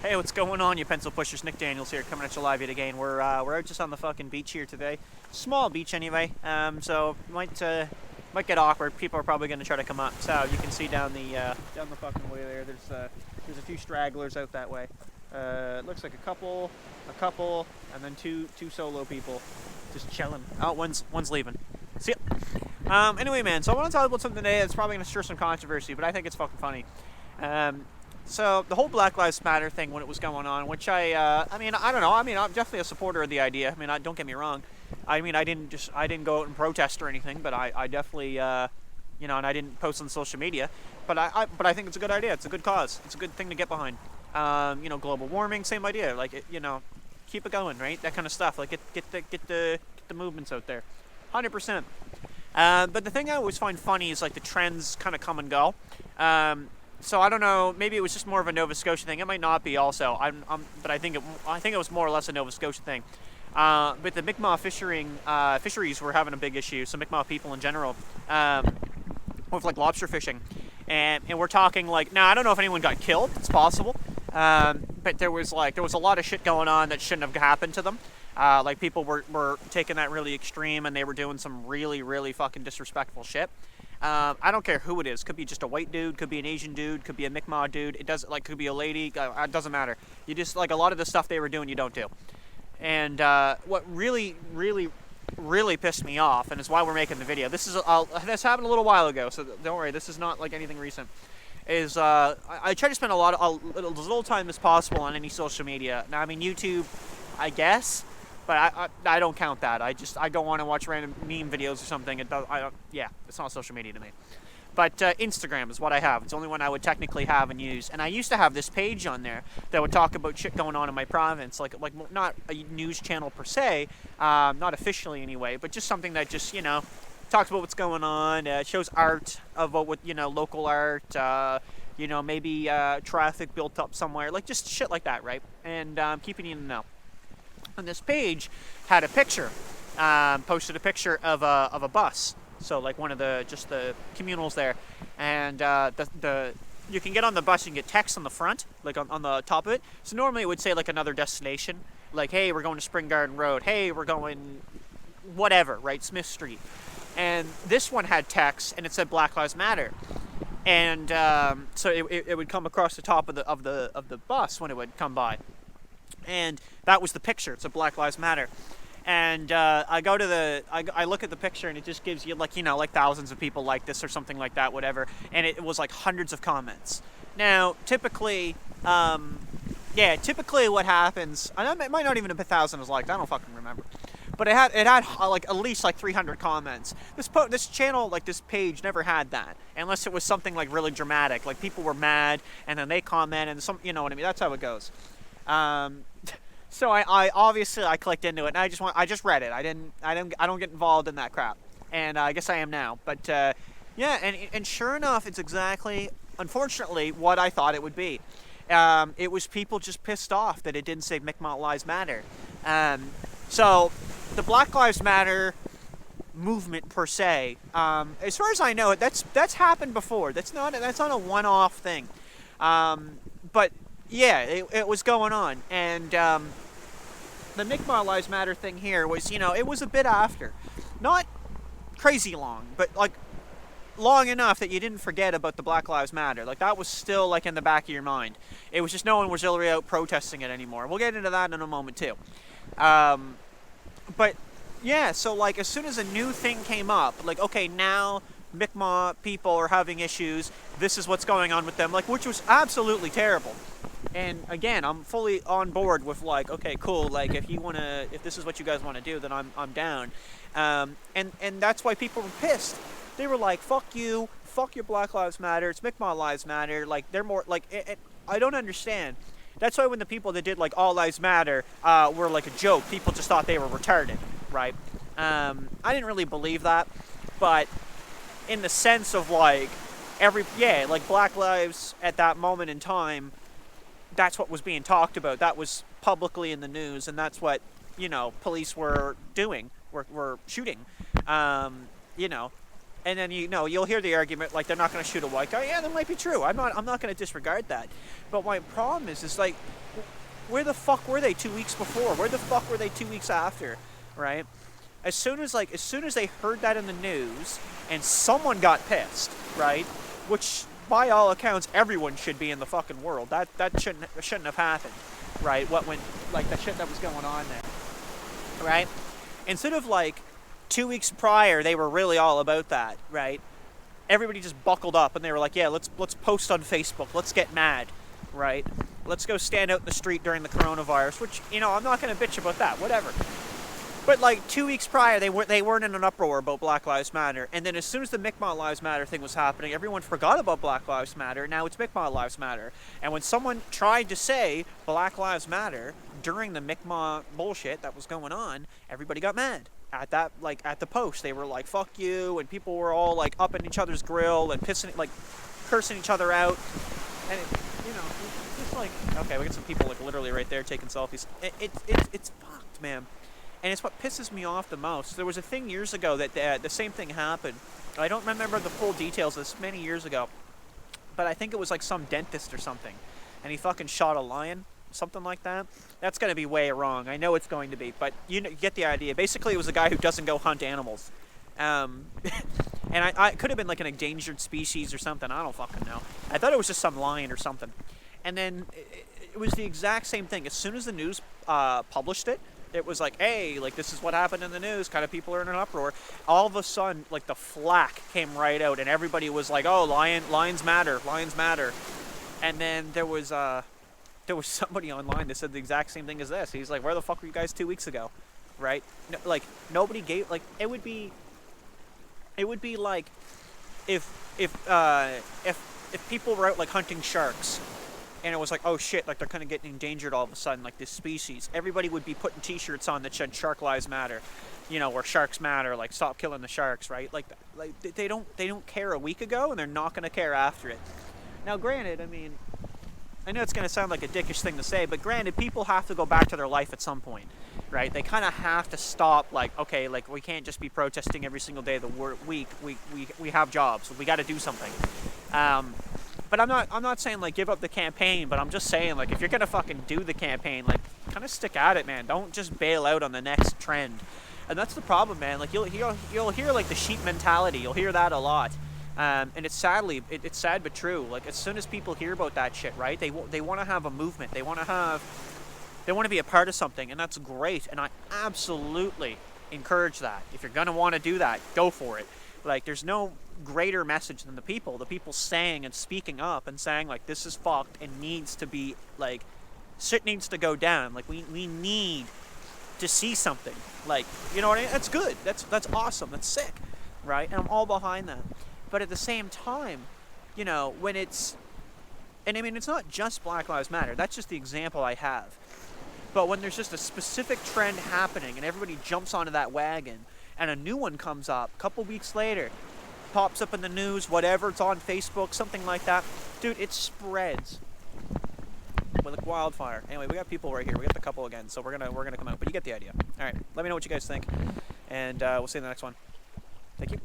Hey, what's going on, you pencil pushers? Nick Daniels here, coming at you live yet again. We're out just on the fucking beach here today. Small beach anyway, so might get awkward. People are probably going to try to come up. So you can see down the fucking way there. There's a few stragglers out that way. It looks like a couple, and then two solo people just chilling. Oh, one's leaving. See ya. Anyway, man. So I want to talk about something today that's probably going to stir some controversy, but I think it's fucking funny. So the whole Black Lives Matter thing when it was going on, which I don't know. I mean, I'm definitely a supporter of the idea. I mean, don't get me wrong. I mean, I didn't go out and protest or anything, but I definitely, and I didn't post on social media. But I think it's a good idea. It's a good cause. It's a good thing to get behind. Global warming, same idea. Like, keep it going, right? That kind of stuff. Like, get the movements out there, 100%. But the thing I always find funny is like the trends kind of come and go. So I don't know. Maybe it was just more of a Nova Scotia thing. It might not be. Also, but I think it was more or less a Nova Scotia thing. But the Mi'kmaq fisheries were having a big issue. So Mi'kmaq people in general, with like lobster fishing, and we're talking like now I don't know if anyone got killed. It's possible, but there was a lot of shit going on that shouldn't have happened to them. Like people were taking that really extreme, and they were doing some really really fucking disrespectful shit. I don't care who it is. Could be just a white dude, could be an Asian dude, could be a Mi'kmaq dude. It doesn't could be a lady. It doesn't matter. You just like a lot of the stuff they were doing, you don't do. And what really, really, really pissed me off, and is why we're making the video. This happened a little while ago, so don't worry. This is not like anything recent. Is I try to spend as little time as possible on any social media. Now, I mean YouTube, I guess. But I don't count that. I go on and watch random meme videos or something. It's not social media to me. But Instagram is what I have. It's the only one I would technically have and use. And I used to have this page on there that would talk about shit going on in my province, like not a news channel per se, not officially anyway, but just something that just talks about what's going on, shows art about what local art, maybe traffic built up somewhere, like just shit like that, right? And keeping you in the know. And this page had a picture, posted a picture of a bus, so like one of the communals there, and you can get on the bus and get text on the front, like on the top of it. So normally it would say like another destination, like hey, we're going to Spring Garden Road, hey, we're going whatever, right, Smith Street. And this one had text and it said Black Lives Matter, and so it would come across the top of the bus when it would come by. And that was the picture. It's a Black Lives Matter. And I look at the picture and it just gives you like thousands of people like this or something like that, whatever. And it was like hundreds of comments. Now, typically what happens, and it might not even have been thousands liked, I don't fucking remember. But it had like at least like 300 comments. This channel, like this page, never had that, unless it was something like really dramatic, like people were mad and then they comment and some, you know what I mean. That's how it goes. So I obviously clicked into it and I just read it. I don't get involved in that crap, and I guess I am now. But and sure enough, it's exactly, unfortunately, what I thought it would be. It was people just pissed off that it didn't say Mi'kmaq Lives Matter. So the Black Lives Matter movement per se, as far as I know, that's happened before. That's not a one-off thing. But yeah, it was going on, and the Mi'kmaq Lives Matter thing here was, it was a bit after, not crazy long, but like long enough that you didn't forget about the Black Lives Matter. Like that was still like in the back of your mind. It was just no one was really out protesting it anymore. We'll get into that in a moment too. But yeah, so like as soon as a new thing came up, like okay, now Mi'kmaq people are having issues. This is what's going on with them, like, which was absolutely terrible. And again, I'm fully on board with like, okay, cool. Like, if this is what you guys want to do, then I'm down. And that's why people were pissed. They were like, fuck you, fuck your Black Lives Matter. It's Mi'kmaq Lives Matter. Like, they're more like, I don't understand. That's why when the people that did like All Lives Matter were like a joke, people just thought they were retarded, right? I didn't really believe that, but in the sense of like like Black Lives at that moment in time, that's what was being talked about. That was publicly in the news, and that's what police were doing, were shooting. And then you'll hear the argument like they're not going to shoot a white guy. Yeah, that might be true. I'm not going to disregard that. But my problem is like, where the fuck were they 2 weeks before? Where the fuck were they 2 weeks after? Right? As soon as they heard that in the news and someone got pissed, right? Which by all accounts everyone should be in the fucking world. That shouldn't have happened, right? What went like the shit that was going on there, right? Instead of like 2 weeks prior, they were really all about that, right? Everybody just buckled up and they were like, yeah, let's post on Facebook. Let's get mad, right? Let's go stand out in the street during the coronavirus, which, I'm not going to bitch about that, whatever. But like 2 weeks prior, they weren't in an uproar about Black Lives Matter. And then as soon as the Mi'kmaq Lives Matter thing was happening, everyone forgot about Black Lives Matter. Now it's Mi'kmaq Lives Matter. And when someone tried to say Black Lives Matter during the Mi'kmaq bullshit that was going on, everybody got mad. At the post, they were like, fuck you, and people were all like up in each other's grill and cursing each other out. And it's just like, okay, we got some people like literally right there taking selfies. It's fucked, man. And it's what pisses me off the most. There was a thing years ago that the same thing happened. I don't remember the full details of this many years ago, but I think it was like some dentist or something, and he fucking shot a lion. Something like that. That's going to be way wrong. I know it's going to be, but you get the idea. Basically, it was a guy who doesn't go hunt animals. And I could have been like an endangered species or something. I don't fucking know. I thought it was just some lion or something. And then it was the exact same thing. As soon as the news published it, it was like, hey, like this is what happened in the news. Kind of people are in an uproar. All of a sudden, like the flack came right out, and everybody was like, oh, lions matter, lions matter. And then there was somebody online that said the exact same thing as this. He's like, where the fuck were you guys 2 weeks ago? Right? No, like, nobody gave, like, it would be like if people were out, like, hunting sharks, and it was like, oh shit, like, they're kind of getting endangered all of a sudden, like, this species. Everybody would be putting t-shirts on that said Shark Lives Matter, or Sharks Matter, like, stop killing the sharks, right? Like they don't care a week ago, and they're not going to care after it. Now, granted, I know it's going to sound like a dickish thing to say, but granted, people have to go back to their life at some point, right? They kind of have to stop, like, okay, like, we can't just be protesting every single day of the week. We have jobs. We got to do something. But I'm not saying, like, give up the campaign, but I'm just saying, like, if you're going to fucking do the campaign, like, kind of stick at it, man. Don't just bail out on the next trend. And that's the problem, man. Like, you'll hear, like, the sheep mentality. You'll hear that a lot. And it's it's sad but true. Like, as soon as people hear about that shit, right? They want to have a movement. They want to be a part of something, and that's great. And I absolutely encourage that. If you're gonna want to do that, go for it. Like, there's no greater message than the people saying and speaking up and saying, like, this is fucked and needs to be, like, shit needs to go down. Like, we need to see something. Like, you know what I mean? That's good. That's awesome. That's sick, right? And I'm all behind that. But at the same time, when it's not just Black Lives Matter. That's just the example I have. But when there's just a specific trend happening and everybody jumps onto that wagon and a new one comes up a couple weeks later, pops up in the news, whatever, it's on Facebook, something like that. Dude, it spreads with like wildfire. Anyway, we got people right here. We got the couple again, so we're gonna come out. But you get the idea. All right, let me know what you guys think, and we'll see you in the next one. Thank you.